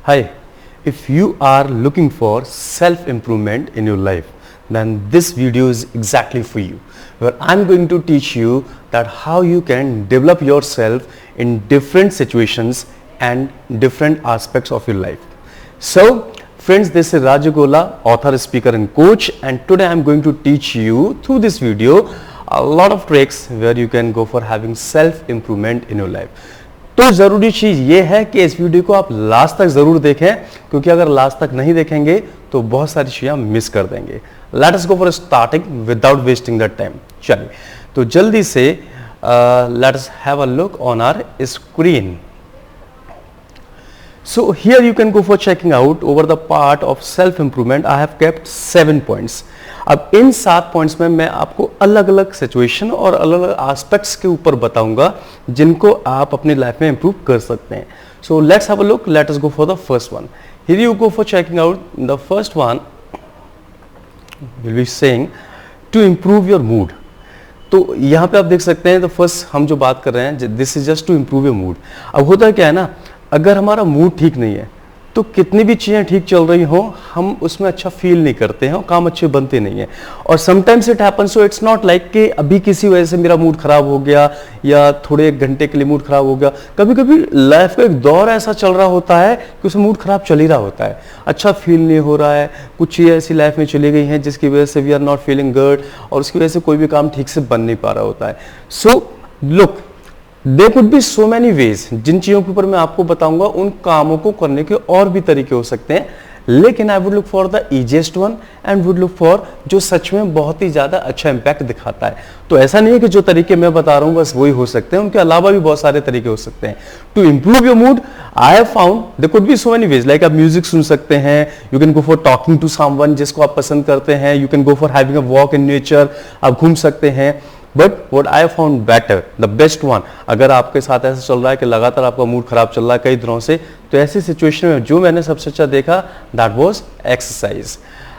Hi, if you are looking for self-improvement in your life, then this video is exactly for you, where I'm going to teach you that how you can develop yourself in different situations and different aspects of your life. So friends, this is Raju Gola, author, speaker and coach, and today I'm going to teach you through this video a lot of tricks where you can go for having self-improvement in your life. तो ज़रूरी चीज़ ये है कि इस video को आप last तक ज़रूर देखें, क्योंकि अगर लास्ट तक नहीं देखेंगे तो बहुत सारी चीज़ें मिस कर देंगे. Let us go for starting without wasting the time. चलिए तो जल्दी से let us have a look on our screen. So here you can go for checking out over the part of self improvement. I have kept 7 points. अब इन 7 points में मैं आपको अलग अलग सिचुएशन और अलग अलग एस्पेक्ट्स के ऊपर बताऊंगा जिनको आप अपनी लाइफ में इंप्रूव कर सकते हैं. So let's have a look. Let us go for the first one. Here you go for checking out. The first one will be saying to improve your mood. तो यहाँ पे आप देख सकते हैं, तो फर्स्ट हम जो बात कर रहे हैं, this is just to improve your mood. अब होता क्या है ना, अगर हमारा मूड ठीक नहीं है तो कितनी भी चीज़ें ठीक चल रही हो, हम उसमें अच्छा फील नहीं करते हैं और काम अच्छे बनते नहीं हैं. और sometimes it happens, so it's not like कि अभी किसी वजह से मेरा मूड खराब हो गया या थोड़े एक घंटे के लिए मूड खराब हो गया. कभी कभी लाइफ का एक दौर ऐसा चल रहा होता है कि उसमें मूड खराब चल ही रहा होता है, अच्छा फील नहीं हो रहा है, कुछ चीज़ें ऐसी लाइफ में चली गई हैं जिसकी वजह से we are not feeling good, और उसकी वजह से कोई भी काम ठीक से बन नहीं पा रहा होता है. So look, There could be so many ways. जिन चीज़ों के ऊपर मैं आपको बताऊंगा उन कामों को करने के और भी तरीके हो सकते हैं, लेकिन I would look for the easiest one and would look for जो सच में बहुत ही ज़्यादा अच्छा इम्पैक्ट दिखाता है. तो ऐसा नहीं है कि जो तरीके मैं बता रहा हूँ बस वही हो सकते हैं, उनके अलावा भी बहुत सारे तरीके हो सकते हैं. To improve your mood, I have found there could be so many ways. Like आप म्यूजिक सुन सकते हैं, you can go for talking to someone जिसको आप पसंद करते हैं, you can go for having a walk in nature, आप घूम सकते हैं. But what I found better, the best one, अगर आपके साथ ऐसा चल रहा है कि लगातार आपका मूड खराब चल रहा है कई दिनों से, तो ऐसी सिचुएशन में जो मैंने सबसे अच्छा देखा, दैट वाज एक्सरसाइज.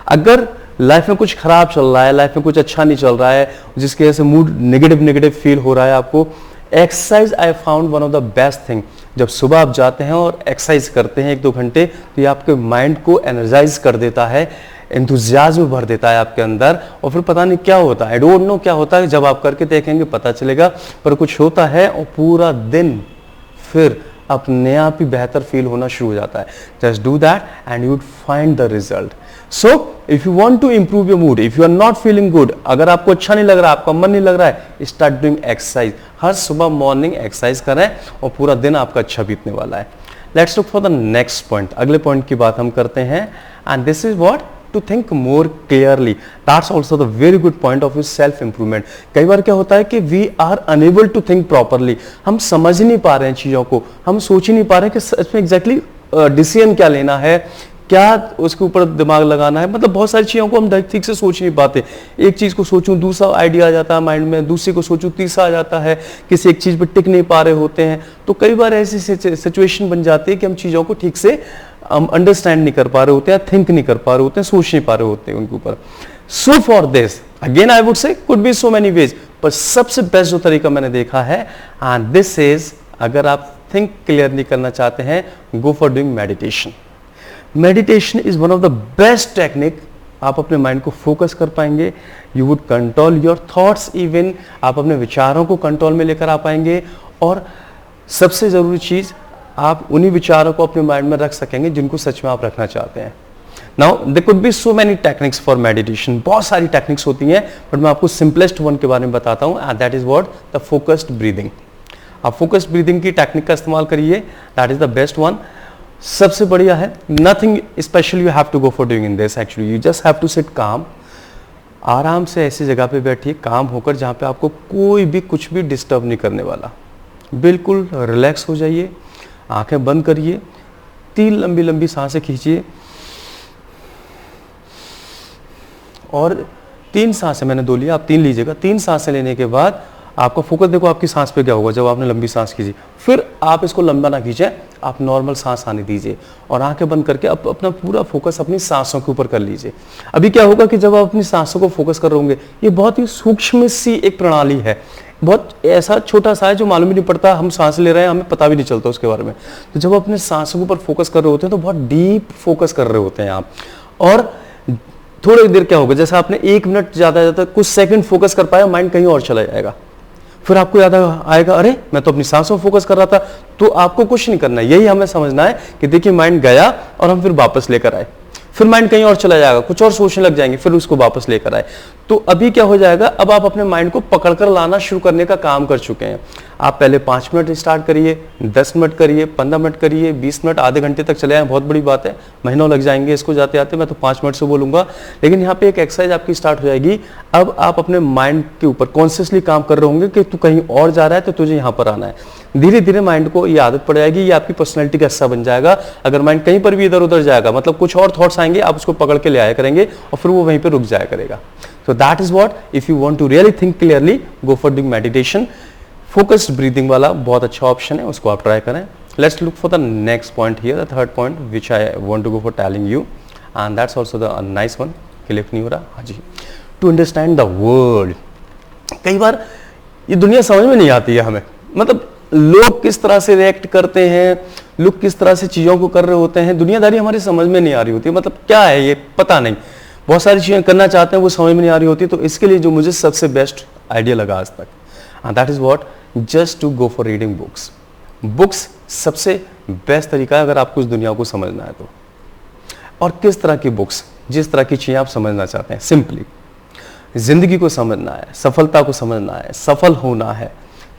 अगर लाइफ में कुछ खराब चल रहा है, लाइफ में कुछ अच्छा नहीं चल रहा है, जिसकी वजह से मूड नेगेटिव फील हो रहा है आपको, exercise I found one of the best thing. जब सुबह आप जाते हैं और एक्सरसाइज करते हैं 1-2 घंटे, तो ये आपके माइंड को एनर्जाइज कर देता है, एंथुजियाज्म भर देता है आपके अंदर. और फिर पता नहीं क्या होता है, आई डोंट नो क्या होता है, जब आप करके देखेंगे पता चलेगा, पर कुछ होता है और पूरा दिन फिर अपने आप ही बेहतर फील होना शुरू हो जाता है. Just do that and you would find the result. So if you want to improve your mood, if you are not feeling good, अगर आपको अच्छा नहीं लग रहा, आपका मन नहीं लग रहा है, स्टार्ट डूइंग एक्सरसाइज. हर सुबह मॉर्निंग एक्सरसाइज करें और पूरा दिन आपका अच्छा बीतने वाला है. Let's look for the next point. अगले पॉइंट की बात हम करते हैं, and this is what, to think more clearly. That's also the very good point of your self improvement. कई बार क्या होता है कि we are unable to think properly. हम समझ ही नहीं पा रहे हैं चीज़ों को, हम सोच ही नहीं पा रहे हैं कि सच में एग्जैक्टली डिसीजन क्या लेना है, क्या उसके ऊपर दिमाग लगाना है. मतलब बहुत सारी चीज़ों को हम ठीक से सोच नहीं पाते. एक चीज़ को सोचूं दूसरा आइडिया आ जाता है माइंड में, दूसरी को सोचूं तीसरा आ जाता है, किसी एक चीज़ पर टिक नहीं पा रहे होते हैं. तो कई बार ऐसी सिचुएशन बन जाती है कि हम चीज़ों को ठीक से हम अंडरस्टैंड नहीं कर पा रहे होते हैं, थिंक नहीं कर पा रहे होते हैं, सोच नहीं पा रहे होते हैं उनके ऊपर. So for this again I would say could be so many veg, पर सबसे बेस्ट जो तरीका मैंने देखा है, एंड दिस इज, अगर आप थिंक क्लियरली करना चाहते हैं, गो for doing meditation. Meditation is one of the best technique. आप अपने माइंड को फोकस कर पाएंगे, you would control your thoughts, even आप अपने विचारों को कंट्रोल में लेकर आ पाएंगे. और सबसे जरूरी चीज, आप उन्हीं विचारों को अपने माइंड में रख सकेंगे जिनको सच में आप रखना चाहते हैं. Now there could be so many techniques for meditation. बहुत सारी टेक्निक्स होती हैं, बट मैं आपको सिंपलेस्ट वन के बारे में बताता हूं, and that is what, the focused breathing. आप फोकस्ड ब्रीदिंग की टेक्निक का इस्तेमाल करिए, that is the best one. सबसे बढ़िया है, nothing special you have to go for doing in this. Actually you just have to sit calm. आराम से ऐसी जगह पे बैठिए, काम होकर, जहां पे आपको कोई भी कुछ भी डिस्टर्ब नहीं करने वाला. बिल्कुल रिलैक्स हो जाइए, आंखें बंद करिए, 3 लंबी लंबी सांसें खींचिए, और 3 सांसें मैंने 2 लिया, आप 3 लीजिएगा. 3 सांसें लेने के बाद आपका फोकस देखो आपकी सांस पे क्या होगा जब आपने लंबी सांस खींची, फिर आप इसको लंबा ना खींचे, आप नॉर्मल सांस आने दीजिए और आंखें बंद करके अपना पूरा फोकस अपनी सांसों के ऊपर कर लीजिए। अभी क्या होगा कि जब आप अपनी सांसों को फोकस कर रहे होंगे, ये बहुत ही सूक्ष्म सी एक प्रणाली है, बहुत ऐसा छोटा सा है जो मालूम ही नहीं पड़ता, हम सांस ले रहे हैं हमें पता भी नहीं चलता उसके बारे में। तो जब अपने सांसों के ऊपर फोकस कर रहे होते हैं तो बहुत डीप फोकस कर रहे होते हैं आप, और थोड़ी देर क्या होगा, जैसे आपने 1 मिनट ज्यादा कुछ सेकंड फोकस कर पाया, माइंड कहीं और चला जाएगा, फिर आपको याद आएगा अरे मैं तो अपनी सांसों पर फोकस कर रहा था। तो आपको कुछ नहीं करना है, यही हमें समझना है कि देखिए माइंड गया और हम फिर वापस लेकर आए, फिर माइंड कहीं और चला जाएगा, कुछ और सोचने लग जाएंगे, फिर उसको वापस लेकर आए। तो अभी क्या हो जाएगा, अब आप अपने माइंड को पकड़कर लाना शुरू करने का काम कर चुके हैं। आप पहले 5 मिनट स्टार्ट करिए, 10 मिनट करिए, 15 मिनट करिए, 20 मिनट, आधे घंटे तक चले आए, बहुत बड़ी बात है, महीनों लग जाएंगे इसको जाते आते, मैं तो 5 मिनट से बोलूंगा। लेकिन यहाँ पे एक एक्सरसाइज आपकी स्टार्ट हो जाएगी। अब आप अपने माइंड के ऊपर कॉन्शियसली काम कर रहे होंगे कि तू कहीं और जा रहा है तो तुझे यहाँ पर आना है। धीरे धीरे माइंड को ये आदत पड़ जाएगी, ये आपकी पर्सनैलिटी का हिस्सा बन जाएगा। अगर माइंड कहीं पर भी इधर उधर जाएगा, मतलब कुछ और थॉट्स आएंगे, आप उसको पकड़ के ले आया करेंगे और फिर वो वहीं पे रुक जाया करेगा। So that is what, if you want to really think clearly, go for doing meditation. Focused breathing वाला बहुत अच्छा ऑप्शन है, उसको आप ट्राई करें। Let's look for the next point here, the third point which I want to go for telling you, and that's also the nice one. Click नहीं हो रहा? हाँ जी। To understand the world. कई बार ये दुनिया समझ में नहीं आती है हमें, मतलब लोग किस तरह से रिएक्ट करते हैं, लोग किस तरह से चीज़ों को कर रहे होते हैं, दुनियादारी हमारी समझ में नहीं आ रही होती, मतलब क्या है ये पता नहीं, बहुत सारी चीज़ें करना चाहते हैं वो समझ में नहीं आ रही होती। तो इसके लिए जो मुझे सबसे बेस्ट आइडिया लगा आज तक, and that is what, just to go for reading books. Books सबसे बेस्ट तरीका है अगर आपको इस दुनिया को समझना है तो। और किस तरह की बुक्स, जिस तरह की चीज़ें आप समझना चाहते हैं, सिंपली जिंदगी को समझना है, सफलता को समझना है, सफल होना है,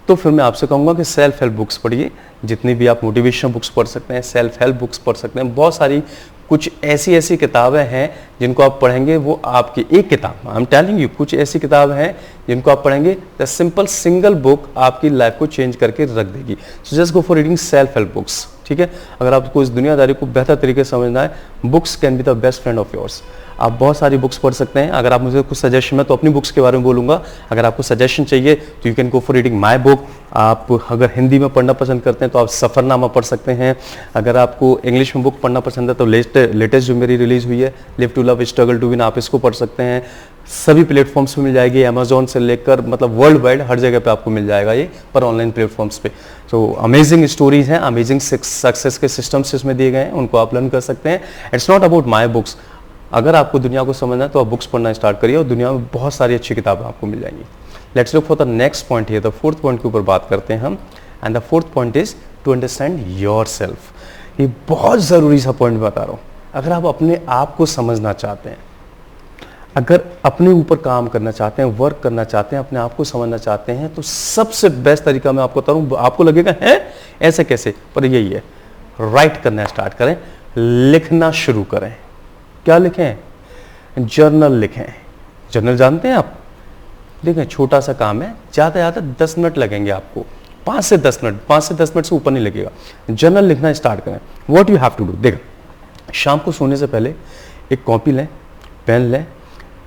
तो फिर मैं आपसे कहूँगा कि सेल्फ हेल्प बुक्स पढ़िए। जितनी भी आप मोटिवेशनल बुक्स पढ़ सकते हैं, सेल्फ हेल्प बुक्स पढ़ सकते हैं, बहुत सारी कुछ ऐसी किताबें हैं जिनको आप पढ़ेंगे, वो आपकी एक किताब, आई एम टेलिंग यू, कुछ ऐसी किताब हैं जिनको आप पढ़ेंगे, द सिंपल सिंगल बुक आपकी लाइफ को चेंज करके रख देगी। So just go for reading self help books, ठीक है। अगर आपको इस दुनियादारी को बेहतर तरीके से समझना है, books can be the best friend of yours. आप बहुत सारी बुक्स पढ़ सकते हैं। अगर आप मुझे कुछ सजेशन, मैं तो अपनी बुक्स के बारे में बोलूँगा, अगर आपको सजेशन चाहिए तो you can go for reading my book. आप अगर हिंदी में पढ़ना पसंद करते हैं तो आप सफ़रनामा पढ़ सकते हैं। अगर आपको इंग्लिश में बुक पढ़ना पसंद है तो लेटेस्ट जो मेरी रिलीज़ हुई है, live to love struggle to win, आप इसको पढ़ सकते हैं। सभी प्लेटफॉर्म्स पे मिल जाएगी, अमेजोन से लेकर मतलब वर्ल्ड वाइड हर जगह पे आपको मिल जाएगा ये, पर ऑनलाइन प्लेटफॉर्म्स पे। तो अमेजिंग स्टोरीज हैं, अमेजिंग सक्सेस के सिस्टम्स इसमें दिए गए हैं, उनको आप लर्न कर सकते हैं। It's not about my books. अगर आपको दुनिया को समझना है तो आप बुक्स पढ़ना स्टार्ट करिए और दुनिया में बहुत सारी अच्छी किताबें आपको मिल जाएंगी। Let's look for the next point here, the fourth point के ऊपर बात करते हैं हम, and the fourth point is to understand yourself. ये बहुत ज़रूरी सा पॉइंट बता रहा हूँ। अगर आप अपने आप को समझना चाहते हैं, अगर अपने ऊपर काम करना चाहते हैं, वर्क करना चाहते हैं, अपने आप को समझना चाहते हैं, तो सबसे बेस्ट तरीका मैं आपको बता रहा हूँ। आपको लगेगा है ऐसे कैसे, पर यही है, राइट करना स्टार्ट करें, लिखना शुरू करें। क्या लिखें? जर्नल लिखें। जर्नल जानते हैं आप? देखें, छोटा सा काम है, ज़्यादा ज़्यादा 10 मिनट लगेंगे आपको, 5 से 10 मिनट से ऊपर नहीं लगेगा। जर्नल लिखना स्टार्ट करें। What you have to do, देखो, शाम को सोने से पहले एक कॉपी लें, पेन लें,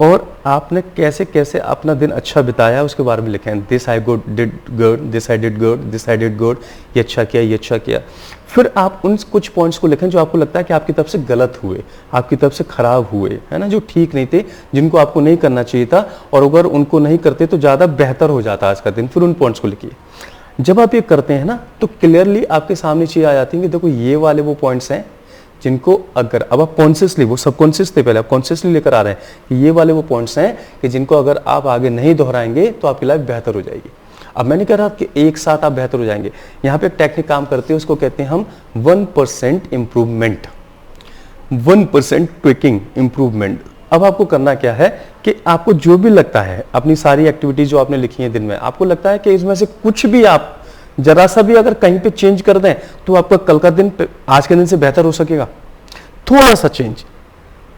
और आपने कैसे कैसे अपना दिन अच्छा बिताया है उसके बारे में लिखें। This I did good, this I did good, this I did good, ये अच्छा किया, ये अच्छा किया। फिर आप उन कुछ पॉइंट्स को लिखें जो आपको लगता है कि आपकी तरफ से गलत हुए, आपकी तरफ से खराब हुए, है ना, जो ठीक नहीं थे, जिनको आपको नहीं करना चाहिए था, और अगर उनको नहीं करते तो ज़्यादा बेहतर हो जाता आज का दिन। फिर उन पॉइंट्स को लिखिए। जब आप ये करते हैं ना, तो क्लियरली आपके सामने चीज़ आ जाती है कि देखो ये वाले वो पॉइंट्स हैं जिनको अगर अब आप कॉन्शियसली, वो सबकॉन्शियस थे पहले, आप कॉन्शियसली लेकर आ रहे हैं कि ये वाले वो पॉइंट्स हैं कि जिनको अगर आप आगे नहीं दोहराएंगे तो आपकी लाइफ बेहतर हो जाएगी। अब मैं नहीं कह रहा कि एक साथ आप बेहतर हो जाएंगे। यहाँ पे एक टेक्निक काम करती है, उसको कहते हैं हम 1% इम्प्रूवमेंट, 1% ट्विकिंग इम्प्रूवमेंट। अब आपको करना क्या है कि आपको जो भी लगता है, अपनी सारी एक्टिविटीज जो आपने लिखी है दिन में, आपको लगता है कि इसमें से कुछ भी आप जरा सा भी अगर कहीं पे चेंज कर दें तो आपका कल का दिन आज के दिन से बेहतर हो सकेगा। थोड़ा सा चेंज,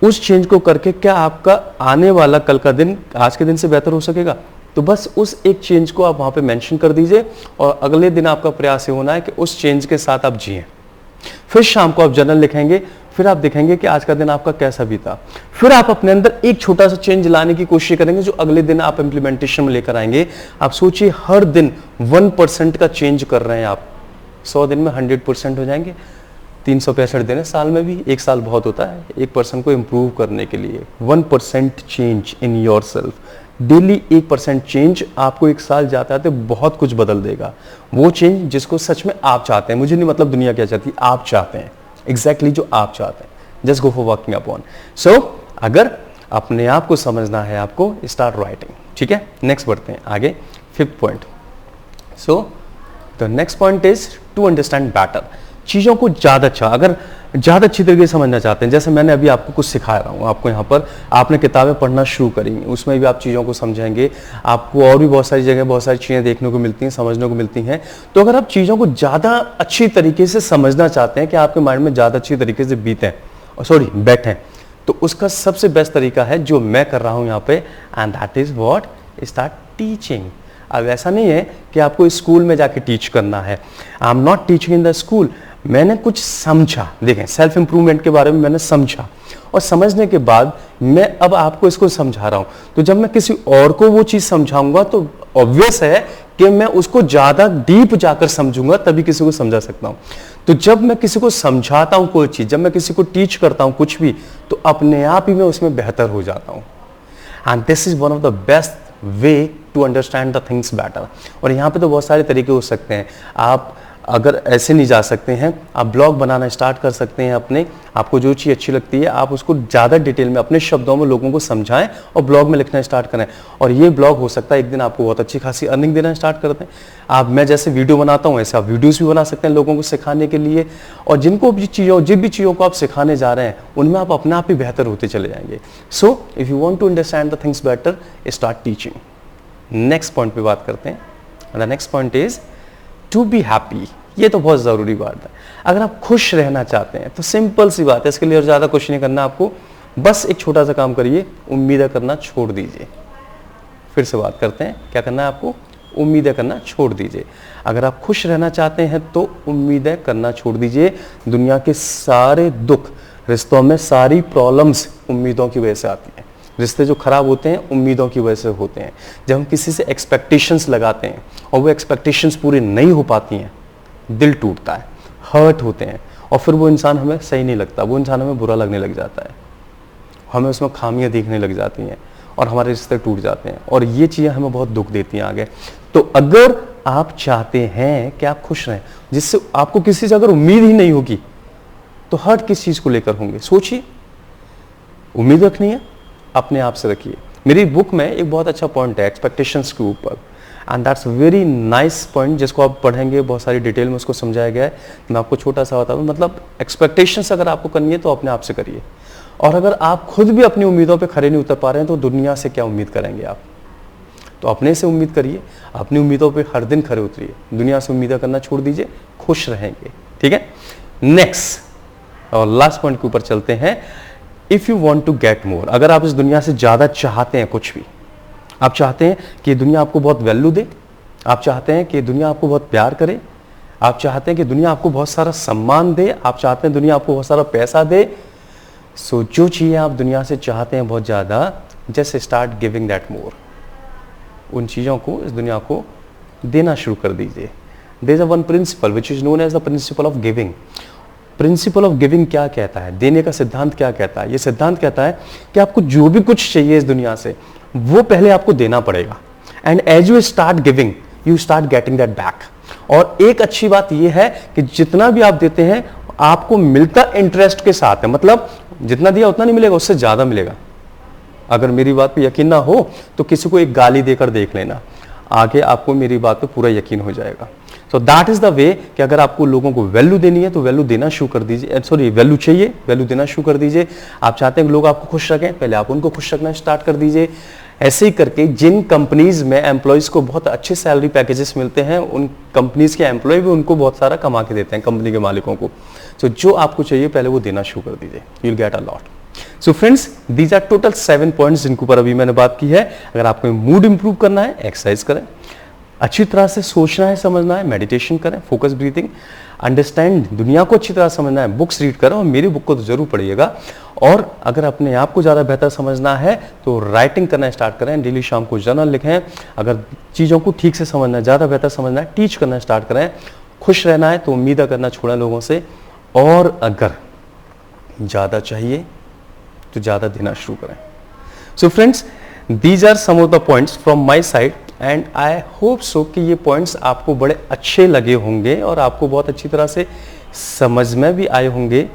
उस चेंज को करके क्या आपका आने वाला कल का दिन आज के दिन से बेहतर हो सकेगा? तो बस उस एक चेंज को आप वहां पे मेंशन कर दीजिए, और अगले दिन आपका प्रयास ये होना है कि उस चेंज के साथ आप जिएं। फिर शाम को आप जर्नल लिखेंगे, फिर आप देखेंगे कि आज का दिन आपका कैसा बीता। फिर आप अपने अंदर एक छोटा सा चेंज लाने की कोशिश करेंगे जो अगले दिन आप इंप्लीमेंटेशन में लेकर आएंगे। आप सोचिए हर दिन 1% का चेंज कर रहे हैं आप, 100 दिन में 100% हो जाएंगे। 365 दिन है साल में भी, एक साल बहुत होता है एक पर्सन को इंप्रूव करने के लिए। 1% change in your self, daily 1% change आपको एक साल जाता है तो बहुत कुछ बदल देगा। वो चेंज जिसको सच में आप चाहते हैं, मुझे नहीं मतलब दुनिया क्या चाहती, आप चाहते हैं एग्जैक्टली जो आप चाहते हैं। Just go for working upon. So अगर अपने आप को समझना है आपको, स्टार्ट राइटिंग। ठीक है, नेक्स्ट बढ़ते हैं आगे, 5th point. So the next point is to understand better. चीज़ों को ज़्यादा ज़्यादा अच्छी तरीके से समझना चाहते हैं। जैसे मैंने अभी आपको कुछ सिखा रहा हूँ आपको यहाँ पर, आपने किताबें पढ़ना शुरू करी, उसमें भी आप चीज़ों को समझेंगे। आपको और भी बहुत सारी जगह बहुत सारी चीज़ें देखने को मिलती हैं, समझने को मिलती हैं। तो अगर आप चीज़ों को ज़्यादा अच्छी तरीके से समझना चाहते हैं कि आपके माइंड में ज़्यादा अच्छी तरीके से बैठें, तो उसका सबसे बेस्ट तरीका है जो मैं कर रहा हूँ यहाँ पे, and that is what, start teaching. अब ऐसा नहीं है कि आपको स्कूल में जाके टीच करना है। I am not teaching in the school. मैंने कुछ समझा, देखें सेल्फ इंप्रूवमेंट के बारे में मैंने समझा, और समझने के बाद मैं अब आपको इसको समझा रहा हूं। तो जब मैं किसी और को वो चीज समझाऊंगा तो ऑब्वियस है कि मैं उसको ज्यादा डीप जाकर समझूंगा, तभी किसी को समझा सकता हूं। तो जब मैं किसी को समझाता हूं कोई चीज, जब मैं किसी को टीच करता हूं कुछ भी, तो अपने आप ही मैं उसमें बेहतर हो जाता हूं। And this is one of the best way to understand the things better. और यहाँ पे तो बहुत सारे तरीके हो सकते हैं। आप अगर ऐसे नहीं जा सकते हैं, आप ब्लॉग बनाना स्टार्ट कर सकते हैं अपने, आपको जो चीज़ अच्छी लगती है आप उसको ज़्यादा डिटेल में अपने शब्दों में लोगों को समझाएं और ब्लॉग में लिखना स्टार्ट करें। और ये ब्लॉग हो सकता है एक दिन आपको बहुत अच्छी खासी अर्निंग देना स्टार्ट कर दें। आप, मैं जैसे वीडियो बनाता हूँ ऐसे आप वीडियोज़ भी बना सकते हैं लोगों को सिखाने के लिए। और जिन भी चीज़ों को आप सिखाने जा रहे हैं उनमें आप अपने आप ही बेहतर होते चले जाएंगे। So if you want to understand the things better, start teaching. Next point पे बात करते हैं। The next point is to be happy. ये तो बहुत ज़रूरी बात है। अगर आप खुश रहना चाहते हैं तो सिंपल सी बात है, इसके लिए और ज़्यादा कुछ नहीं करना आपको, बस एक छोटा सा काम करिए, उम्मीदें करना छोड़ दीजिए। फिर से बात करते हैं, क्या करना है आपको, उम्मीदें करना छोड़ दीजिए। अगर आप खुश रहना चाहते हैं तो उम्मीदें करना छोड़ दीजिए। दुनिया के सारे दुख, रिश्तों में सारी प्रॉब्लम्स उम्मीदों की वजह से आती हैं। रिश्ते जो खराब होते हैं उम्मीदों की वजह से होते हैं। जब हम किसी से एक्सपेक्टेशंस लगाते हैं और वो एक्सपेक्टेशंस पूरी नहीं हो पाती हैं, दिल टूटता है, हर्ट होते हैं, और फिर वो इंसान हमें सही नहीं लगता, वो इंसान हमें बुरा लगने लग जाता है, हमें उसमें खामियां दिखने लग जाती हैं और हमारे रिश्ते टूट जाते हैं, और ये चीज़ें हमें बहुत दुख देती हैं आगे। तो अगर आप चाहते हैं कि आप खुश रहें, जिससे आपको किसी से अगर उम्मीद ही नहीं होगी तो हर्ट किस चीज़ को लेकर होंगे, सोचिए। उम्मीद रखनी है, अपने आप से रखिए। मेरी बुक में एक बहुत अच्छा पॉइंट है एक्सपेक्टेशंस के ऊपर, and that's very nice point, जिसको आप पढ़ेंगे बहुत सारी डिटेल में उसको समझाया गया है। मैं आपको छोटा सा बताऊँ, मतलब एक्सपेक्टेशंस अगर आपको करनी है तो अपने आप से करिए। और अगर आप खुद भी अपनी उम्मीदों पे खरे नहीं उतर पा रहे हैं तो दुनिया से क्या उम्मीद करेंगे आप। तो अपने से उम्मीद करिए, अपनी उम्मीदों पे हर दिन खरे उतरिए, दुनिया से उम्मीदें करना छोड़ दीजिए, खुश रहेंगे। ठीक है, नेक्स्ट और लास्ट पॉइंट के ऊपर चलते हैं। If you want to get more, अगर आप इस दुनिया से ज्यादा चाहते हैं कुछ भी, आप चाहते हैं कि दुनिया आपको बहुत वैल्यू दे, आप चाहते हैं कि दुनिया आपको बहुत प्यार करे, आप चाहते हैं कि दुनिया आपको बहुत सारा सम्मान दे, आप चाहते हैं दुनिया आपको बहुत सारा पैसा दे, सो जो चीज़ें आप दुनिया से चाहते हैं बहुत ज़्यादा, just start giving that more. उन चीज़ों को, इस दुनिया को देना शुरू कर दीजिए। There is one principle which is known as the principle of giving. Principle of giving क्या कहता है, देने का सिद्धांत क्या कहता है? ये सिद्धांत कहता है कि आपको जो भी कुछ चाहिए इस दुनिया से, वो पहले आपको देना पड़ेगा, and as you start giving you start getting that back. और एक अच्छी बात यह है कि जितना भी आप देते हैं आपको मिलता इंटरेस्ट के साथ है, मतलब जितना दिया उतना नहीं मिलेगा, उससे ज्यादा मिलेगा। अगर मेरी बात पे यकीन ना हो तो किसी को एक गाली देकर देख लेना, आगे आपको मेरी बात पे पूरा यकीन हो जाएगा। So that is the way कि अगर आपको लोगों को वैल्यू देनी है तो वैल्यू देना शुरू कर दीजिए, सॉरी वैल्यू चाहिए, वैल्यू देना शुरू कर दीजिए। आप चाहते हैं कि लोग आपको खुश रखें, पहले आप उनको खुश रखना स्टार्ट कर दीजिए। ऐसे ही करके जिन कंपनीज में एम्प्लॉयज को बहुत अच्छे सैलरी पैकेजेस मिलते हैं, उन कंपनीज के एम्प्लॉय भी उनको बहुत सारा कमा के देते हैं, कंपनी के मालिकों को। सो जो आपको चाहिए पहले वो देना शुरू कर दीजिए, you will get a lot. So friends, these are total 7 points जिनके ऊपर अभी मैंने बात की है। अगर आपको मूड इंप्रूव करना है, एक्सरसाइज करें, अच्छी तरह से सोचना है, समझना है, मेडिटेशन करें, फोकस ब्रीथिंग। अंडरस्टैंड, दुनिया को अच्छी तरह समझना है, बुक्स रीड करें और मेरी बुक को तो जरूर पढ़िएगा। और अगर अपने आप को ज़्यादा बेहतर समझना है तो राइटिंग करना स्टार्ट करें, डेली शाम को जर्नल लिखें। अगर चीज़ों को ठीक से समझना है, ज़्यादा बेहतर समझना है, टीच करना स्टार्ट करें। खुश रहना है तो उम्मीद करना छोड़ें लोगों से, और अगर ज़्यादा चाहिए तो ज़्यादा देना शुरू करें। So friends, these are some of the points from my side and I hope so कि ये पॉइंट्स आपको बड़े अच्छे लगे होंगे और आपको बहुत अच्छी तरह से समझ में भी आए होंगे।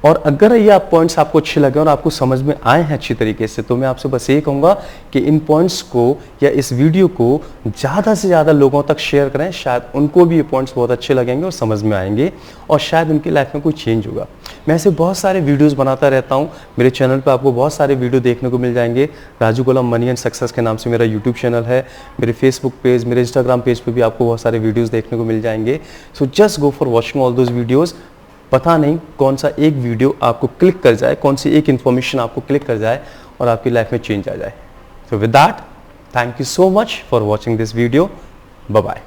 और अगर ये आप पॉइंट्स आपको अच्छे लगे और आपको समझ में आए हैं अच्छी तरीके से, तो मैं आपसे बस ये कहूँगा कि इन पॉइंट्स को या इस वीडियो को ज़्यादा से ज़्यादा लोगों तक शेयर करें। शायद उनको भी ये पॉइंट्स बहुत अच्छे लगेंगे और समझ में आएंगे और शायद उनकी लाइफ में कोई चेंज होगा। मैं ऐसे बहुत सारे वीडियोज़ बनाता रहता हूँ। मेरे चैनल पर आपको बहुत सारे वीडियो देखने को मिल जाएंगे। राजू गोलम मनी एंड सक्सेस के नाम से मेरा यूट्यूब चैनल है। मेरे फेसबुक पेज, मेरे इंस्टाग्राम पेज पर भी आपको बहुत सारे वीडियोज़ देखने को मिल जाएंगे। So just go for watching all those videos. पता नहीं कौन सा एक वीडियो आपको क्लिक कर जाए, कौन सी एक इन्फॉर्मेशन आपको क्लिक कर जाए और आपकी लाइफ में चेंज आ जाए। So with that, thank you so much for watching this video. Bye bye.